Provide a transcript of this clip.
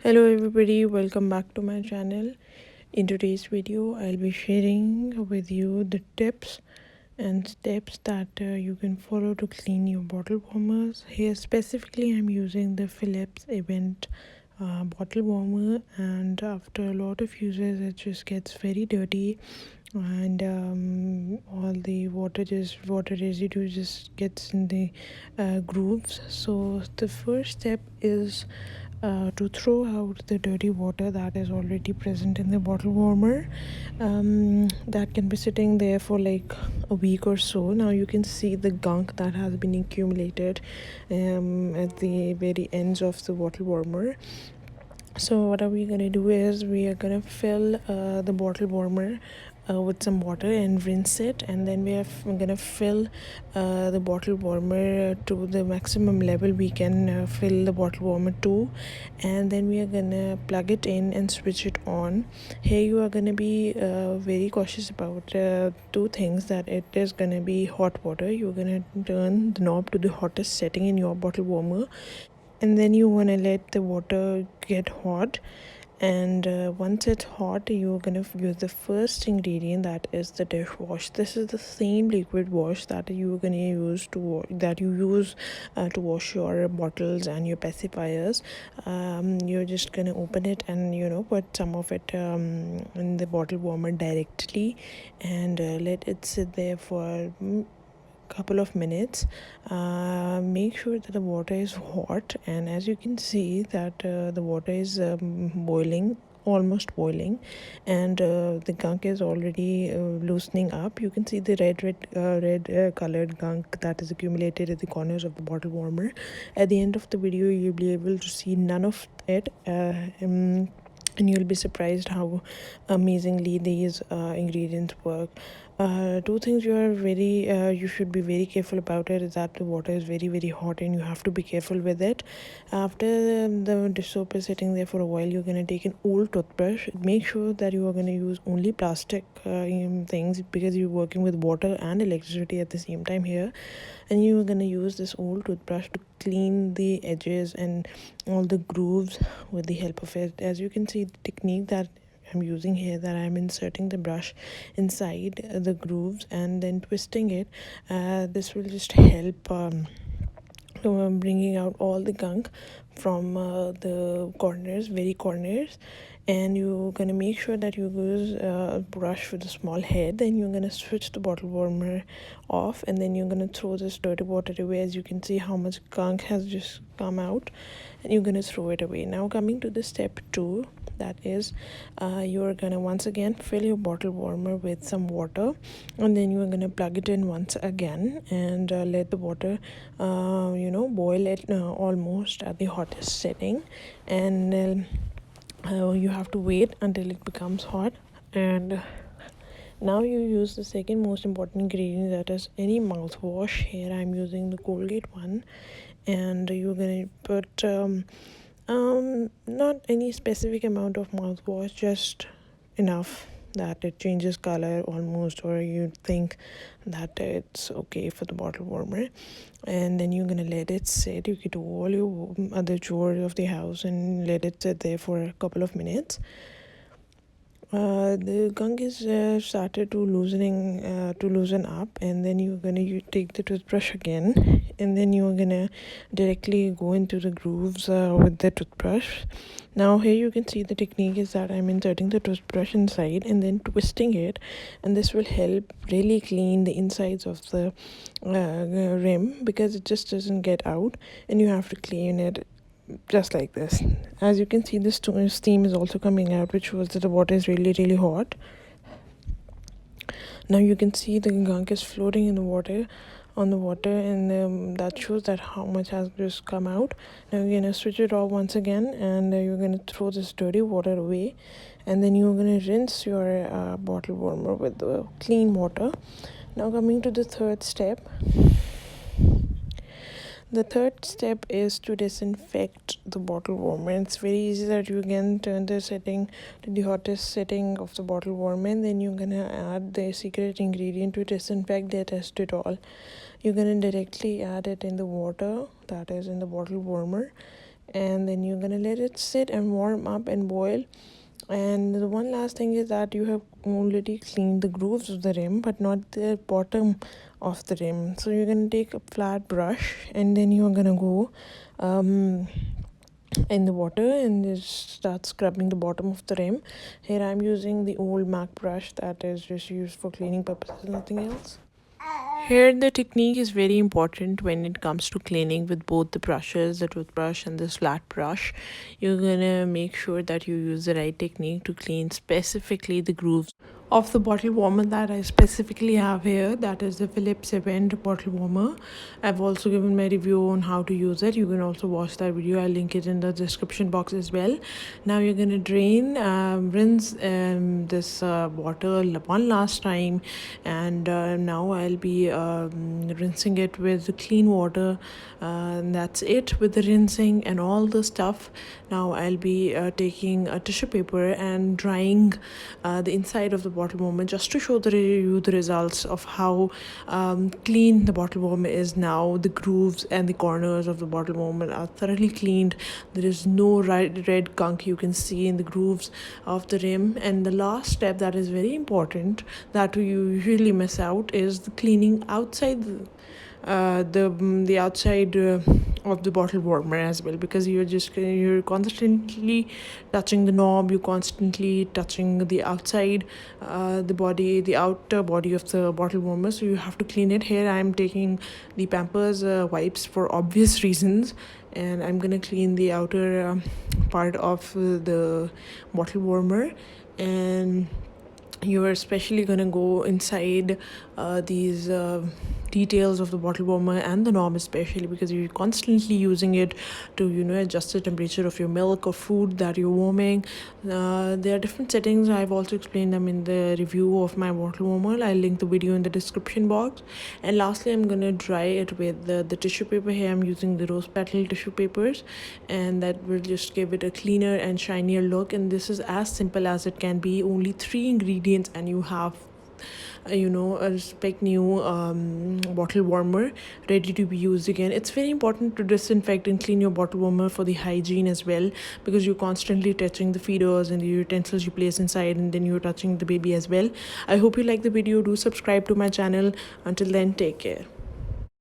Hello everybody, welcome back to my channel. In today's video I'll be sharing with you the tips and steps that you can follow to clean your bottle warmers. Here specifically I'm using the Phillips Avent bottle warmer, and after a lot of uses it just gets very dirty, and all the water residue just gets in the grooves. So the first step is to throw out the dirty water that is already present in the bottle warmer. That can be sitting there for like a week or so. Now you can see the gunk that has been accumulated at the very ends of the bottle warmer. So what are we gonna do is we are gonna fill the bottle warmer with some water and rinse it, and then we're gonna fill the bottle warmer to the maximum level we can fill the bottle warmer to, and then we are gonna plug it in and switch it on. Here you are gonna be very cautious about two things: that it is gonna be hot water. You're gonna turn the knob to the hottest setting in your bottle warmer, and then you want to let the water get hot, and once it's hot you're going to use the first ingredient, that is the dishwash. This is the same liquid wash that you're going to use to wash your bottles and your pacifiers. You're just going to open it and put some of it in the bottle warmer directly, and let it sit there for couple of minutes. Make sure that the water is hot, and as you can see that the water is almost boiling, and the gunk is already loosening up. You can see the red colored gunk that is accumulated at the corners of the bottle warmer. At the end of the video you'll be able to see none of it, and you'll be surprised how amazingly these ingredients work. Two things you should be very careful about it is that the water is very hot, and you have to be careful with it. After the dish soap is sitting there for a while, you're going to take an old toothbrush. Make sure that you are going to use only plastic things, because you're working with water and electricity at the same time here, and you're going to use this old toothbrush to clean the edges and all the grooves with the help of it. As you can see, the technique that I'm using here, that I'm inserting the brush inside the grooves and then twisting it, this will just help bringing out all the gunk from the very corners. And you're going to make sure that you use a brush with a small head. Then you're going to switch the bottle warmer off, and then you're going to throw this dirty water away. As you can see how much gunk has just come out, and you're going to throw it away. Now coming to the step 2, that is you're going to once again fill your bottle warmer with some water, and then you're going to plug it in once again, and let the water boil it almost at the hottest setting, and you have to wait until it becomes hot. And now you use the second most important ingredient, that is any mouthwash. Here I'm using the Colgate one, and you're going to put not any specific amount of mouthwash, just enough that it changes color almost, or you think that it's okay for the bottle warmer. And then you're gonna let it sit. You can do all your other chores of the house and let it sit there for a couple of minutes. The gunk is started to loosen up, and then you're gonna take the toothbrush again, and then you're gonna directly go into the grooves with the toothbrush. Now here you can see the technique is that I'm inserting the toothbrush inside and then twisting it, and this will help really clean the insides of the rim, because it just doesn't get out, and you have to clean it just like this. As you can see, this steam is also coming out, which shows that the water is really hot. Now you can see the gunk is floating in the water and that shows that how much has just come out. Now you're gonna switch it off once again, and you're gonna throw this dirty water away, and then you're gonna rinse your bottle warmer with the clean water. Now coming to the third step. The third step is to disinfect the bottle warmer. It's very easy that you can turn the setting to the hottest setting of the bottle warmer, and then you're gonna add the secret ingredient to disinfect, that is Dettol. You're gonna directly add it in the water that is in the bottle warmer, and then you're gonna let it sit and warm up and boil. And the one last thing is that you have already cleaned the grooves of the rim but not the bottom of the rim. So you're gonna take a flat brush and then you're gonna go in the water and just start scrubbing the bottom of the rim. Here I'm using the old Mac brush that is just used for cleaning purposes, nothing else. Here, the technique is very important when it comes to cleaning with both the brushes, the toothbrush and the flat brush. You're gonna make sure that you use the right technique to clean specifically the grooves of the bottle warmer that I specifically have here. That is the Phillips Avent Bottle Warmer. I've also given my review on how to use it. You can also watch that video. I'll link it in the description box as well. Now you're gonna rinse this bottle one last time, and now I'll be rinsing it with clean water. And that's it with the rinsing and all the stuff. Now I'll be taking a tissue paper and drying the inside of the bottle warmer just to show you the results of how clean the bottle warmer is now. The grooves and the corners of the bottle warmer are thoroughly cleaned. There is no red gunk you can see in the grooves of the rim. And the last step that is very important that you usually miss out is the cleaning outside the outside of the bottle warmer as well, because you're constantly touching the knob, you're constantly touching the outside the outer body of the bottle warmer, so you have to clean it. Here I'm taking the Pampers wipes for obvious reasons, and I'm gonna clean the outer part of the bottle warmer. And you are especially going to go inside these details of the bottle warmer and the knob, especially because you're constantly using it to adjust the temperature of your milk or food that you're warming. There are different settings. I've also explained them in the review of my bottle warmer. I'll link the video in the description box. And lastly, I'm going to dry it with the tissue paper. Here I'm using the rose petal tissue papers, and that will just give it a cleaner and shinier look. And this is as simple as it can be. Only 3 ingredients and you have a spec new bottle warmer ready to be used again. It's very important to disinfect and clean your bottle warmer for the hygiene as well, because you're constantly touching the feeders and the utensils you place inside, and then you're touching the baby as well. I hope you like the video. Do subscribe to my channel. Until then, take care.